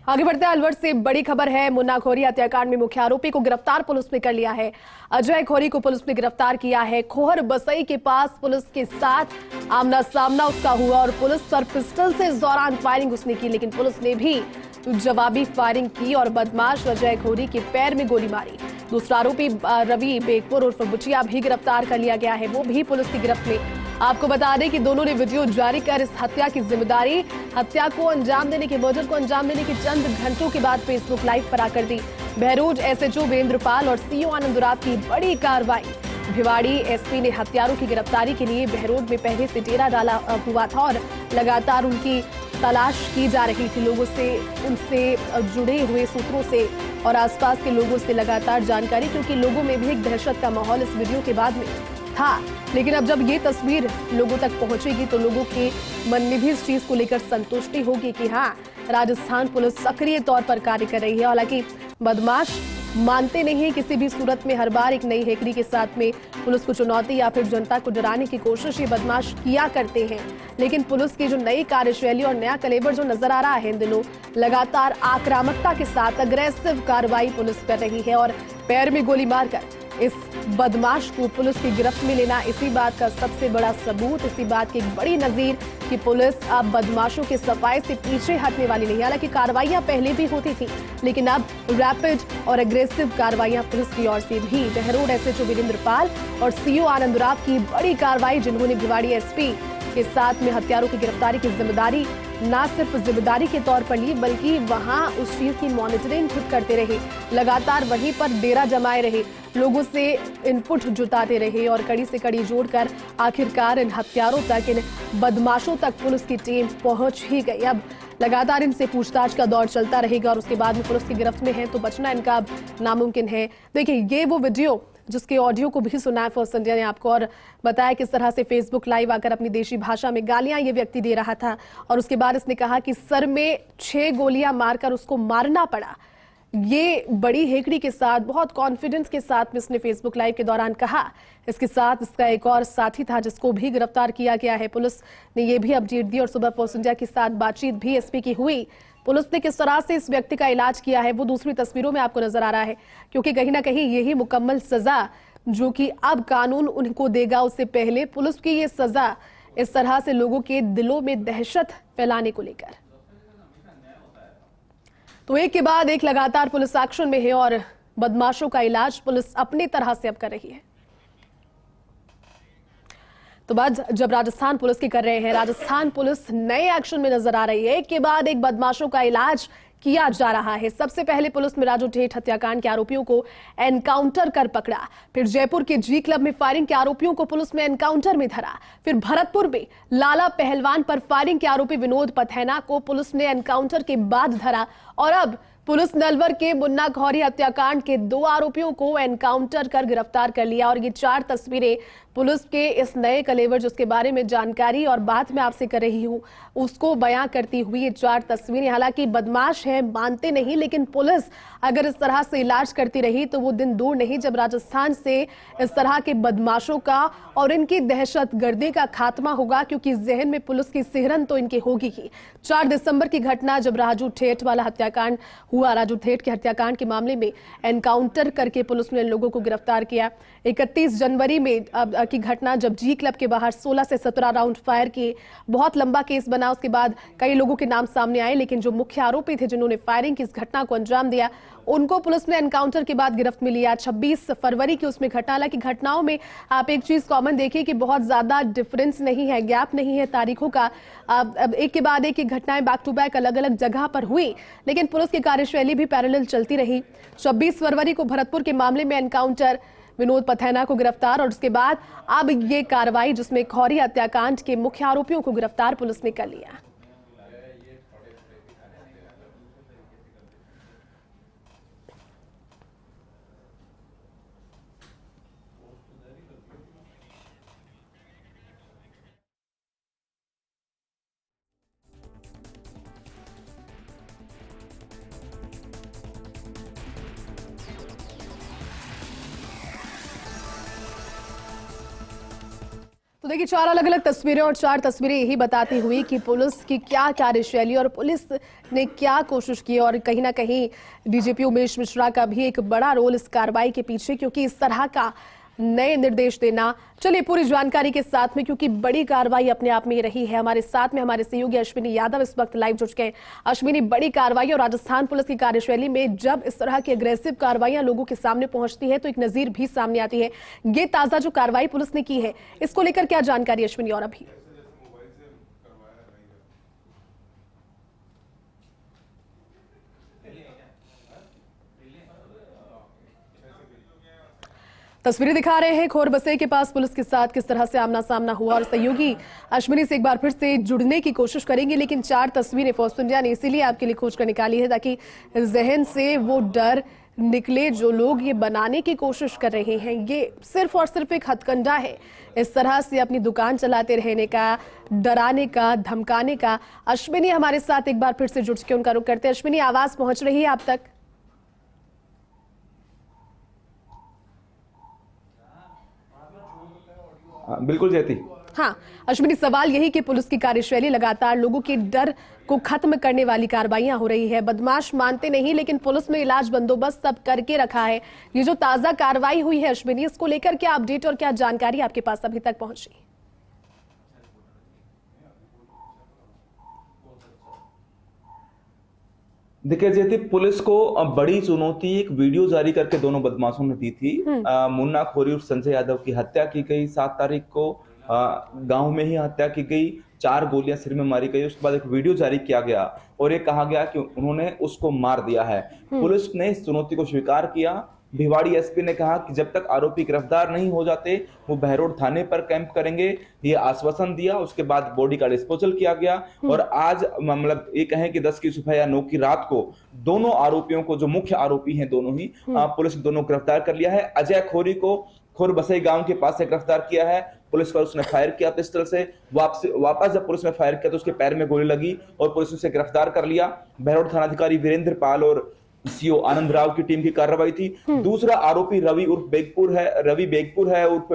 आगे बढ़ते हैं अलवर से बड़ी खबर है। मुन्ना खोरी हत्याकांड में मुख्य आरोपी को गिरफ्तार पुलिस ने कर लिया है। अजय खोरी को पुलिस ने गिरफ्तार किया है। खोहर बसई के पास पुलिस के साथ आमना सामना उसका हुआ और पुलिस पर पिस्टल से इस दौरान फायरिंग उसने की, लेकिन पुलिस ने भी जवाबी फायरिंग की और बदमाश अजय खोरी के पैर में गोली मारी। दूसरा आरोपी रवि बेगपुर उर्फ बुचिया भी गिरफ्तार कर लिया गया है, वो भी पुलिस की गिरफ्त में। आपको बता दें कि दोनों ने वीडियो जारी कर इस हत्या की जिम्मेदारी हत्या को अंजाम देने के मर्डर को अंजाम देने के चंद घंटों के बाद फेसबुक लाइव पर आकर दी। बहरोड एसएचओ वीरेंद्रपाल और सीओ आनंद उराव की बड़ी कार्रवाई। भिवाड़ी एसपी ने हत्यारों की गिरफ्तारी के लिए बहरोड में पहले से डेरा डाला हुआ था और लगातार उनकी तलाश की जा रही थी। लोगों से, उनसे जुड़े हुए सूत्रों से और आसपास के लोगों से लगातार जानकारी, क्योंकि लोगों में भी एक दहशत का माहौल इस वीडियो के बाद में था। लेकिन अब जब ये तस्वीर लोगों तक पहुंचेगी तो लोगों के मन में भी इस चीज को लेकर संतुष्टि होगी कि हाँ, राजस्थान पुलिस सक्रिय तौर पर कार्य कर रही है। हालांकि बदमाश मानते नहीं है किसी भी सूरत में। हर बार एक नई हेकड़ी के साथ में पुलिस को चुनौती या फिर जनता को डराने की कोशिश ये बदमाश किया करते हैं। लेकिन पुलिस की जो नई कार्यशैली और नया कलेबर जो नजर आ रहा है इन दिनों, लगातार आक्रामकता के साथ अग्रेसिव कार्रवाई पुलिस कर रही है और पैर में गोली मारकर इस बदमाश को पुलिस की गिरफ्त में लेना इसी बात का सबसे बड़ा सबूत, इसी बात की एक बड़ी नजीर कि पुलिस अब बदमाशों के सफाई से पीछे हटने वाली नहीं। हालांकि कार्रवाइयां पहले भी होती थी, लेकिन अब रैपिड और एग्रेसिव कार्रवाइयां पुलिस की ओर से भी। बहरोड एसएचओ वीरेंद्रपाल और सीओ आनंद उराव की बड़ी कार्रवाई, जिन्होंने भिवाड़ी एसपी के साथ में हत्यारों की गिरफ्तारी की जिम्मेदारी न सिर्फ जिम्मेदारी के तौर पर ली, बल्कि वहां उस चीज की मॉनिटरिंग खुद करते रहे, लगातार वहीं पर डेरा जमाए रहे, लोगों से इनपुट जुटाते रहे और कड़ी से कड़ी जोड़कर आखिरकार इन हत्यारों तक, इन बदमाशों तक पुलिस की टीम पहुंच ही गई। अब लगातार इनसे पूछताछ का दौर चलता रहेगा और उसके बाद में पुलिस की गिरफ्त में है तो बचना इनका अब नामुमकिन है। देखिए, ये वो वीडियो जिसके ऑडियो को भी सुना है फर्स्ट इंडिया ने आपको और बताया किस तरह से फेसबुक लाइव आकर अपनी देशी भाषा में गालियां ये व्यक्ति दे रहा था और उसके बाद इसने कहा कि सर में 6 गोलियां मारकर उसको मारना पड़ा। ये बड़ी हेकड़ी के साथ, बहुत कॉन्फिडेंस के साथ में इसने फेसबुक लाइव के दौरान कहा। इसके साथ इसका एक और साथी था जिसको भी गिरफ्तार किया गया है। पुलिस ने ये भी अपडेट दी और सुबह फर्स्ट इंडिया के साथ बातचीत भी एसपी की हुई। पुलिस ने किस तरह से इस व्यक्ति का इलाज किया है वो दूसरी तस्वीरों में आपको नजर आ रहा है, क्योंकि कहीं ना कहीं यही मुकम्मल सजा जो कि अब कानून उनको देगा, उससे पहले पुलिस की ये सजा इस तरह से लोगों के दिलों में दहशत फैलाने को लेकर। तो एक के बाद एक लगातार पुलिस एक्शन में है और बदमाशों का इलाज पुलिस अपनी तरह से अब कर रही है। तो बात जब राजस्थान पुलिस की कर रहे हैं, राजस्थान पुलिस नए एक्शन में नजर आ रही है। एक के बाद एक बदमाशों का इलाज किया जा रहा है। सबसे पहले पुलिस ने राजू ठेठ हत्याकांड के आरोपियों को एनकाउंटर कर पकड़ा, फिर जयपुर के जी क्लब में फायरिंग के आरोपियों को पुलिस ने एनकाउंटर में धरा, फिर भरतपुर में लाला पहलवान पर फायरिंग के आरोपी विनोद पथैना को पुलिस ने एनकाउंटर के बाद धरा और अब पुलिस नलवर के मुन्ना खोरी हत्याकांड के 2 आरोपियों को एनकाउंटर कर गिरफ्तार कर लिया। और ये 4 तस्वीरें पुलिस के इस नए कलेवर जिसके बारे में जानकारी और बात मैं आपसे कर रही हूं उसको बयां करती हुई ये 4 तस्वीरें। हालांकि बदमाश है, मानते नहीं, लेकिन पुलिस अगर इस तरह से इलाज करती रही तो वो दिन दूर नहीं जब राजस्थान से इस तरह के बदमाशों का और इनकी दहशतगर्दी का खात्मा होगा, क्योंकि जहन में पुलिस की सिहरन तो इनकी होगी ही। 4 दिसंबर की घटना जब राजू ठेठ वाला हत्याकांड हुआ, राजू ठेठ के हत्याकांड के मामले में एनकाउंटर करके पुलिस ने लोगों को गिरफ्तार किया। 31 जनवरी में की घटना जब जी क्लब के बाहर 16 से 17 राउंड फायर किए, बहुत लंबा केस बना। उसके बाद कई लोगों के नाम सामने आए, लेकिन जो मुख्य आरोपी थे जिन्होंने फायरिंग की इस घटना को अंजाम दिया उनको पुलिस ने एनकाउंटर के बाद गिरफ्त में लिया। 26 फरवरी की उसमें घटना। हालांकि घटनाओं में आप एक चीज कॉमन देखिए कि बहुत ज्यादा डिफरेंस नहीं है, गैप नहीं है तारीखों का। अब एक के बाद एक घटनाएं बैक टू बैक अलग अलग जगह पर हुई, लेकिन पुलिस की कार्यशैली भी पैरेलल चलती रही। 26 फरवरी को भरतपुर के मामले में एनकाउंटर, विनोद पथैना को गिरफ्तार और उसके बाद अब ये कार्रवाई जिसमें खोरी हत्याकांड के मुख्य आरोपियों को गिरफ्तार पुलिस ने कर लिया। तो तो देखिए, 4 अलग-अलग तस्वीरें और 4 तस्वीरें यही बताती हुई कि पुलिस की क्या कार्यशैली और पुलिस ने क्या कोशिश की, और कहीं ना कहीं डीजीपी उमेश मिश्रा का भी एक बड़ा रोल इस कार्रवाई के पीछे, क्योंकि इस तरह का नए निर्देश देना। चलिए पूरी जानकारी के साथ में, क्योंकि बड़ी कार्रवाई अपने आप में रही है। हमारे साथ में हमारे सहयोगी अश्विनी यादव इस वक्त लाइव जुड़ चुके हैं। अश्विनी, बड़ी कार्रवाई और राजस्थान पुलिस की कार्यशैली में जब इस तरह की अग्रेसिव कार्रवाइयां लोगों के सामने पहुंचती है तो एक नजीर भी सामने आती है। ये ताजा जो कार्रवाई पुलिस ने की है, इसको लेकर क्या जानकारी अश्विनी? और अभी तस्वीरें दिखा रहे हैं खोर बसई के पास पुलिस के साथ किस तरह से आमना सामना हुआ, और सहयोगी अश्विनी से एक बार फिर से जुड़ने की कोशिश करेंगे। लेकिन 4 तस्वीरें फोर्स इंडिया ने इसीलिए आपके लिए खोज कर निकाली है ताकि जहन से वो डर निकले जो लोग ये बनाने की कोशिश कर रहे हैं। ये सिर्फ और सिर्फ एक हथकंडा है इस तरह से अपनी दुकान चलाते रहने का, डराने का, धमकाने का। अश्विनी हमारे साथ एक बार फिर से जुड़ चुके, उनका रुख करते हैं। अश्विनी, आवाज पहुंच रही है आप तक? बिल्कुल जयती। हाँ अश्विनी, सवाल यही कि पुलिस की कार्यशैली लगातार लोगों के डर को खत्म करने वाली कार्रवाइयां हो रही है। बदमाश मानते नहीं, लेकिन पुलिस में इलाज बंदोबस्त सब करके रखा है। ये जो ताजा कार्रवाई हुई है अश्विनी, इसको लेकर क्या अपडेट और क्या जानकारी आपके पास अभी तक पहुंची? देखिए जयती, पुलिस को बड़ी चुनौती एक वीडियो जारी करके दोनों बदमाशों ने दी थी। मुन्ना खोरी और संजय यादव की हत्या की गई 7 तारीख को। गांव में ही हत्या की गई, 4 गोलियां सिर में मारी गई। उसके बाद एक वीडियो जारी किया गया और ये कहा गया कि उन्होंने उसको मार दिया है। पुलिस ने इस चुनौती को स्वीकार किया। भिवाड़ी एसपी ने कहा कि जब तक आरोपी गिरफ्तार नहीं हो जाते वो बहरोड थाने पर कैंप करेंगे, ये आश्वासन दिया। उसके बाद बॉडी का डिस्पोजल किया गया और आज मतलब ये कहें कि 10 की सुबह या 9 की रात को दोनों आरोपियों को, जो मुख्य आरोपी हैं दोनों ही, पुलिस ने दोनों गिरफ्तार कर लिया है। अजय खोरी को खोर बसई गांव के पास से गिरफ्तार किया है पुलिस पर। उसने फायर किया पिस्टल से। वापस जब पुलिस ने फायर किया तो उसके पैर में गोली लगी और पुलिस ने उसे गिरफ्तार कर लिया। बहरोड थानाधिकारी वीरेंद्र पाल और सीओ आनंद राव की टीम की कार्रवाई थी। दूसरा आरोपी रवि बेगपुर है उर्फ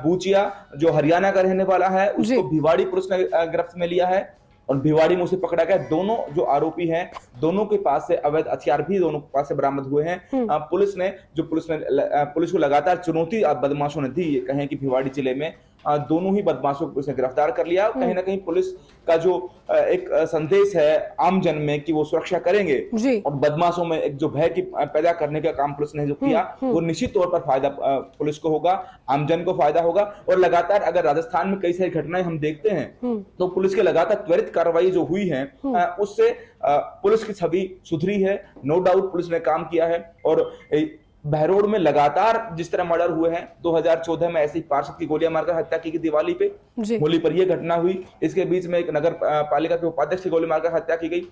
बूचिया, जो हरियाणा का रहने वाला है। उसको भिवाड़ी पुलिस ने गिरफ्त में लिया है और भिवाड़ी में उसे पकड़ा गया। दोनों जो आरोपी हैं, दोनों के पास से अवैध हथियार भी दोनों के पास से बरामद हुए हैं। पुलिस को लगातार चुनौती बदमाशों ने दी। ये कहें कि भिवाड़ी जिले में दोनों ही बदमाशों को पुलिस ने गिरफ्तार कर लिया। कहीं ना कहीं पुलिस का जो एक संदेश है आम जन में कि वो सुरक्षा करेंगे और बदमाशों में एक जो भय की पैदा करने का काम पुलिस ने जो किया वो निश्चित तौर पर फायदा पुलिस को होगा, आमजन को फायदा होगा। और लगातार अगर राजस्थान में कई सारी घटनाएं हम देखते हैं तो पुलिस के लगातार त्वरित कार्रवाई जो हुई है उससे पुलिस की छवि सुधरी है। नो डाउट पुलिस ने काम किया है। और बहरोड में लगातार जिस तरह मर्डर हुए हैं, 2014 में ऐसी पार्षद की गोलियां मारकर हत्या की गई दिवाली पे, होली पर यह घटना हुई। इसके बीच में एक नगर पालिका के उपाध्यक्ष की गोली मारकर हत्या की गई।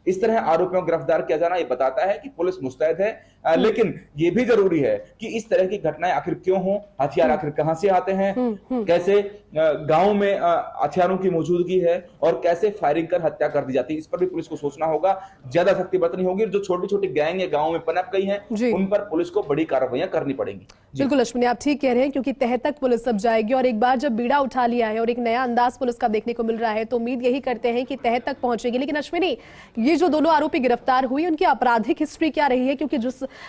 इस तरह आरोपियों को गिरफ्तार किया जाना ये बताता है कि पुलिस मुस्तैद है। लेकिन ये भी जरूरी है कि इस तरह की घटनाएं आखिर क्यों हो, हथियार आखिर कहां से आते हैं, कैसे गांव में हथियारों की मौजूदगी है और कैसे फायरिंग कर हत्या कर दी जाती है, इस पर भी पुलिस को सोचना होगा। ज्यादा सख्ती बरतनी होगी। जो छोटी छोटी गैंग है गाँव में पनप गई है, उन पर पुलिस को बड़ी कार्रवाइयां करनी पड़ेंगी। बिल्कुल अश्विनी, आप ठीक कह रहे हैं, क्योंकि तह तक पुलिस अब जाएगी और एक बार जब बीड़ा उठा लिया है और एक नया अंदाज पुलिस का देखने को मिल रहा है तो उम्मीद यही करते हैं कि तह तक पहुंचेगी। लेकिन अश्विनी, ये जो दोनों आरोपी गिरफ्तार हुई उनकी आपराधिक हिस्ट्री क्या रही है? क्योंकि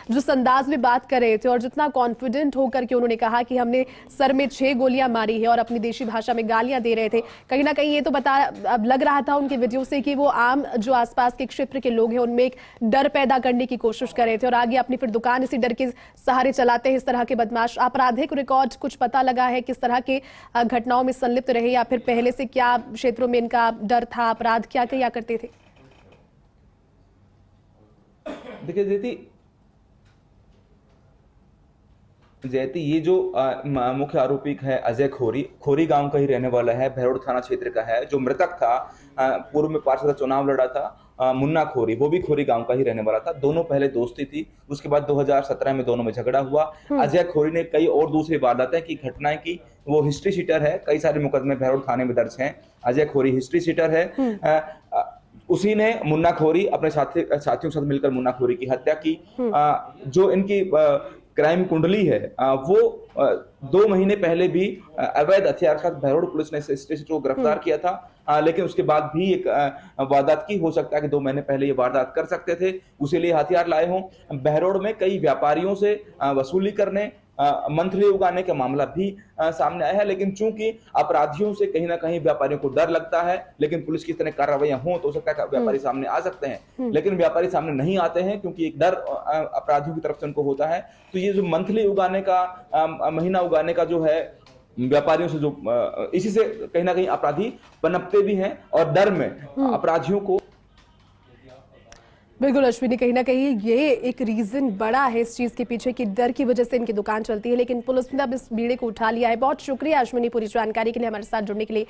जिस अंदाज में बात कर रहे थे और जितना कॉन्फिडेंट होकर के उन्होंने कहा कि हमने सर में 6 गोलियां मारी है और अपनी देशी भाषा में गालियां दे रहे थे, कहीं ना कहीं ये तो अब लग रहा था उनके वीडियो से कि वो आम जो आसपास के क्षेत्र के लोग हैं उनमें एक डर पैदा करने की कोशिश कर रहे थे और आगे अपनी फिर दुकान इसी डर के सहारे चलाते हैं इस तरह के बदमाश। आपराधिक रिकॉर्ड कुछ पता लगा है किस तरह के घटनाओं में संलिप्त रहे या फिर पहले से क्या क्षेत्रों में इनका डर था, अपराध क्या किया करते थे? देखिए जयती, ये जो मुख्य आरोपी है अजय खोरी गांव का ही रहने वाला है, बहरोड थाना क्षेत्र का है। जो मृतक था, पूर्व में पार्षद चुनाव लड़ा था, मुन्ना खोरी, वो भी खोरी गांव का ही रहने वाला था। दोनों पहले दोस्ती थी, उसके बाद 2017 में दोनों में झगड़ा हुआ। अजय खोरी ने कई और दूसरी वारदातें की, घटनाएं की। वो हिस्ट्री शीटर है, कई सारे मुकदमे बहरोड थाने में दर्ज हैं। अजय खोरी हिस्ट्री शीटर है। उसी ने मुन्ना खोरी अपने साथियों के साथ मिलकर मुन्ना खोरी की हत्या की। जो इनकी क्राइम कुंडली है वो 2 महीने पहले भी अवैध हथियार के साथ बहरोड पुलिस ने इस स्टेशन को गिरफ्तार किया था, लेकिन उसके बाद भी एक वारदात की, हो सकता है कि 2 महीने पहले ये वारदात कर सकते थे, उसी लिए हथियार लाए हों। बहरोड में कई व्यापारियों से वसूली करने, मंथली उगाने का मामला भी सामने आया है, लेकिन चूंकि अपराधियों से कहीं ना कहीं व्यापारियों को डर लगता है, लेकिन पुलिस की तरह कार्रवाइयां हो तो हो सकता है कि व्यापारी सामने आ सकते हैं, लेकिन व्यापारी सामने नहीं आते हैं क्योंकि एक डर अपराधियों की तरफ से उनको होता है। तो ये जो मंथली उगाने का, महीना उगाने का जो है, व्यापारियों से जो इसी से कहीं ना कहीं अपराधी पनपते भी हैं और डर में अपराधियों को। बिल्कुल अश्विनी, कहीं ना कहीं ये एक रीजन बड़ा है इस चीज के पीछे कि डर की वजह से इनकी दुकान चलती है, लेकिन पुलिस ने अब इस बीड़े को उठा लिया है। बहुत शुक्रिया अश्विनी पूरी जानकारी के लिए, हमारे साथ जुड़ने के लिए।